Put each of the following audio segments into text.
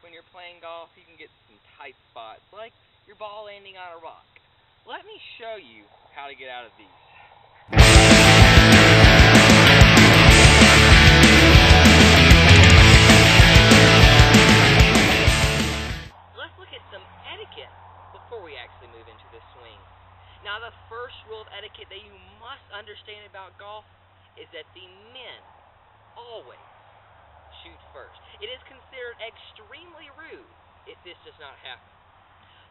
when you're playing golf, you can get some tight spots, like your ball landing on a rock. Let me show you how to get out of these. Let's look at some etiquette before we actually move into the swing. Now, the first rule of etiquette that you must understand about golf is that the men always shoot first. It is considered extremely rude if this does not happen.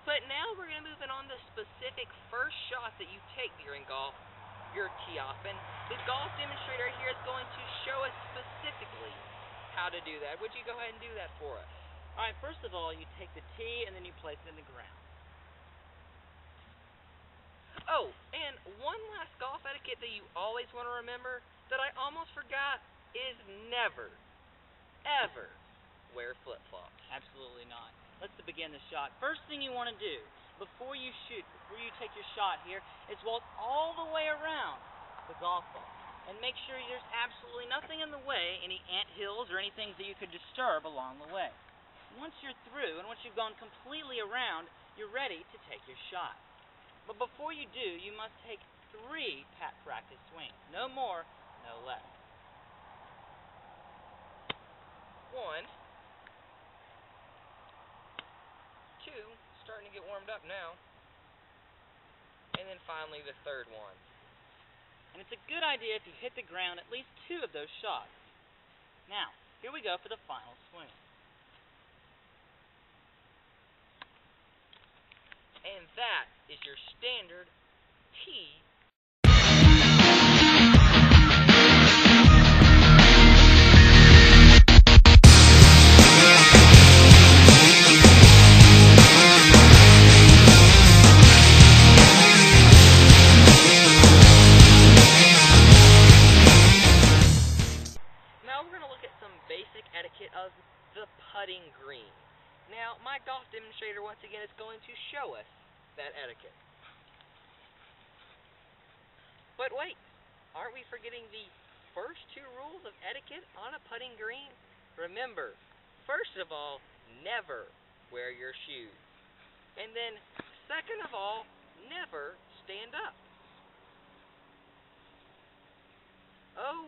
But now we're going to move in on the specific first shot that you take during golf, your tee off. And the golf demonstrator here is going to show us specifically how to do that. Would you go ahead and do that for us? All right, first of all, you take the tee and then you place it in the ground. Oh, and one last golf etiquette that you always want to remember that I almost forgot is never, ever wear flip-flops. Absolutely not. Let's begin the shot. First thing you want to do before you shoot, before you take your shot here, is walk all the way around the golf ball and make sure there's absolutely nothing in the way, any ant hills or anything that you could disturb along the way. Once you're through and once you've gone completely around, you're ready to take your shot. But before you do, you must take 3 practice swings. No more, no less. 1, 2, starting to get warmed up now. And then finally the third one. And it's a good idea if you hit the ground at least 2 of those shots. Now, here we go for the final swing. And that is your standard tee. Now we're going to look at some basic etiquette of the putting green. Now, my golf demonstrator, once again, is going to show us that etiquette. But wait, aren't we forgetting the first 2 rules of etiquette on a putting green? Remember, first of all, never wear your shoes. And then, second of all, never stand up. Oh,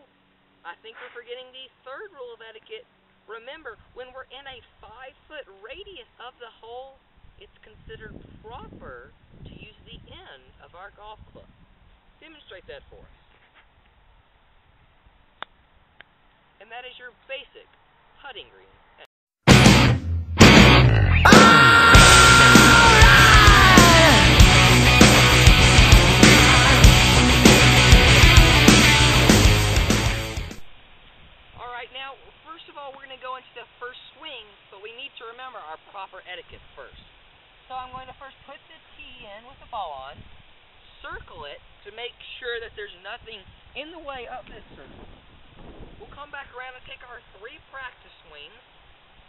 I think we're forgetting the third rule of etiquette. Remember, when we're in a 5-foot radius of the hole, it's considered proper to use the end of our golf club. Demonstrate that for us. And that is your basic putting green etiquette. Now, first of all, we're going to go into the first swing, but we need to remember our proper etiquette first. So I'm going to first put the tee in with the ball on, circle it to make sure that there's nothing in the way of this circle. We'll come back around and take our 3 practice swings,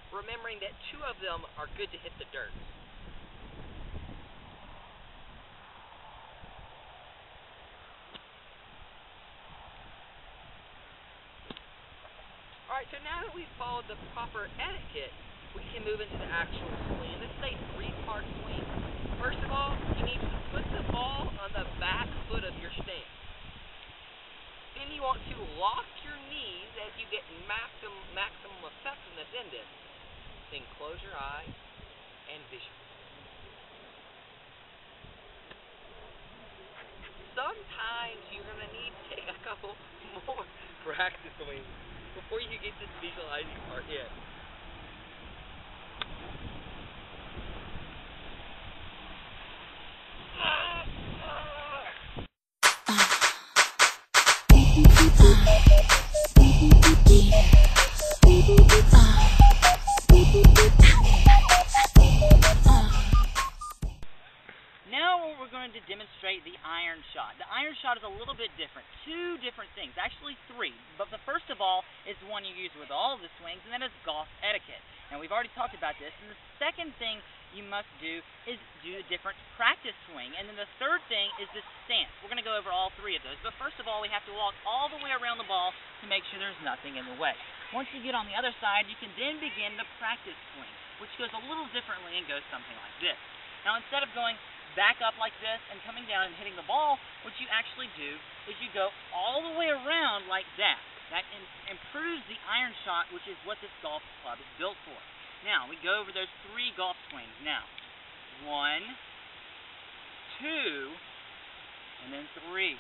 remembering that 2 of them are good to hit the dirt. Alright, so now that we've followed the proper etiquette, we can move into the actual swing. This is a 3-part swing. First of all, you need to put the ball on the back foot of your stance. Then you want to lock your knees as you get maximum effect from this end. Then close your eyes and visualize. Sometimes you're going to need to take a couple more practice swings before you get this visualizing part in. Now we're going to demonstrate the iron shot. The iron shot is a little bit different. 2 different things, actually 3. But the first of all is the one you use with all of the swings, and that is golf etiquette. And we've already talked about this. And the second thing you must do is do a different practice swing. And then the third thing is the stance. We're going to go over all 3 of those. But first of all, we have to walk all the way around the ball to make sure there's nothing in the way. Once you get on the other side, you can then begin the practice swing. which goes a little differently and goes something like this. Now, instead of going back up like this and coming down and hitting the ball, what you actually do is you go all the way around like that. That improves the iron shot, which is what this golf club is built for. Now, we go over those 3 golf swings now. 1, 2, and then 3.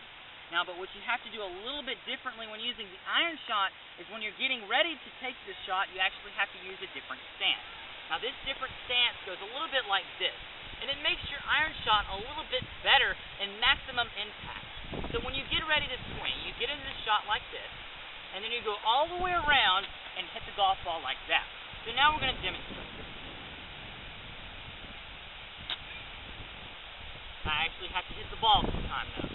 Now, but what you have to do a little bit differently when using the iron shot is when you're getting ready to take the shot, you actually have to use a different stance. Now, this different stance goes a little bit like this, and it makes your iron shot a little bit better and maximum impact. So when you get ready to swing, you get into the shot like this, and then you go all the way around and hit the golf ball like that. So now we're going to demonstrate. I actually have to hit the ball this time, though.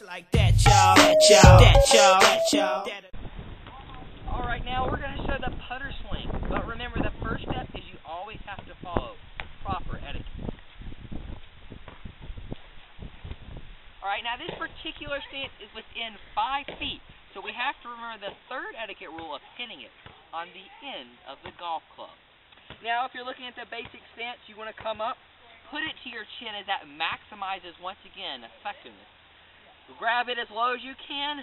Like that, y'all. Alright, now we're going to show the putter swing. But remember, the first step is you always have to follow proper etiquette. Alright, now this particular stance is within 5 feet. So we have to remember the third etiquette rule of pinning it on the end of the golf club. Now, if you're looking at the basic stance, you want to come up, put it to your chin as that maximizes, once again, effectiveness. Grab it as low as you can,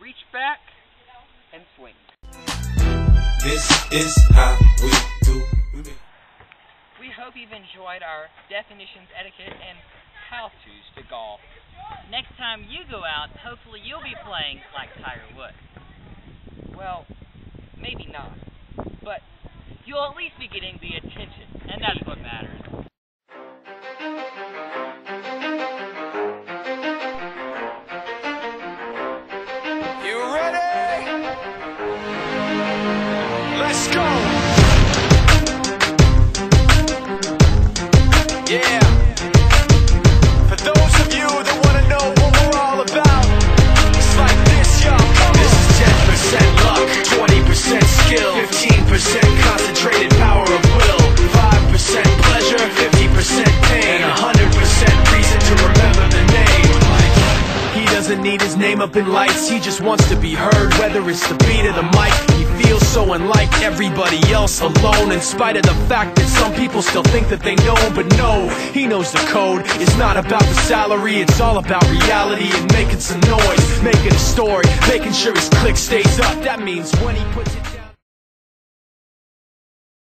reach back, and swing. This is how we do it. We hope you've enjoyed our definitions, etiquette, and how-tos to golf. Next time you go out, hopefully you'll be playing like Tiger Woods. Well, maybe not, but You'll at least be getting the attention, and that's what matters. Let's go! Yeah! For those of you that want to know what we're all about, it's like this, y'all. This is 10% luck, 20% skill, 15% concentrated power of will, 5% pleasure, 50% pain, and 100% reason to remember the name. He doesn't need his name up in lights, he just wants to be heard, whether it's the beat of the mic. He feels so unlike everybody else, alone, in spite of the fact that some people still think that they know him. But no, he knows the code. It's not about the salary, it's all about reality and making some noise, making a story, making sure his click stays up. That means when he puts it down.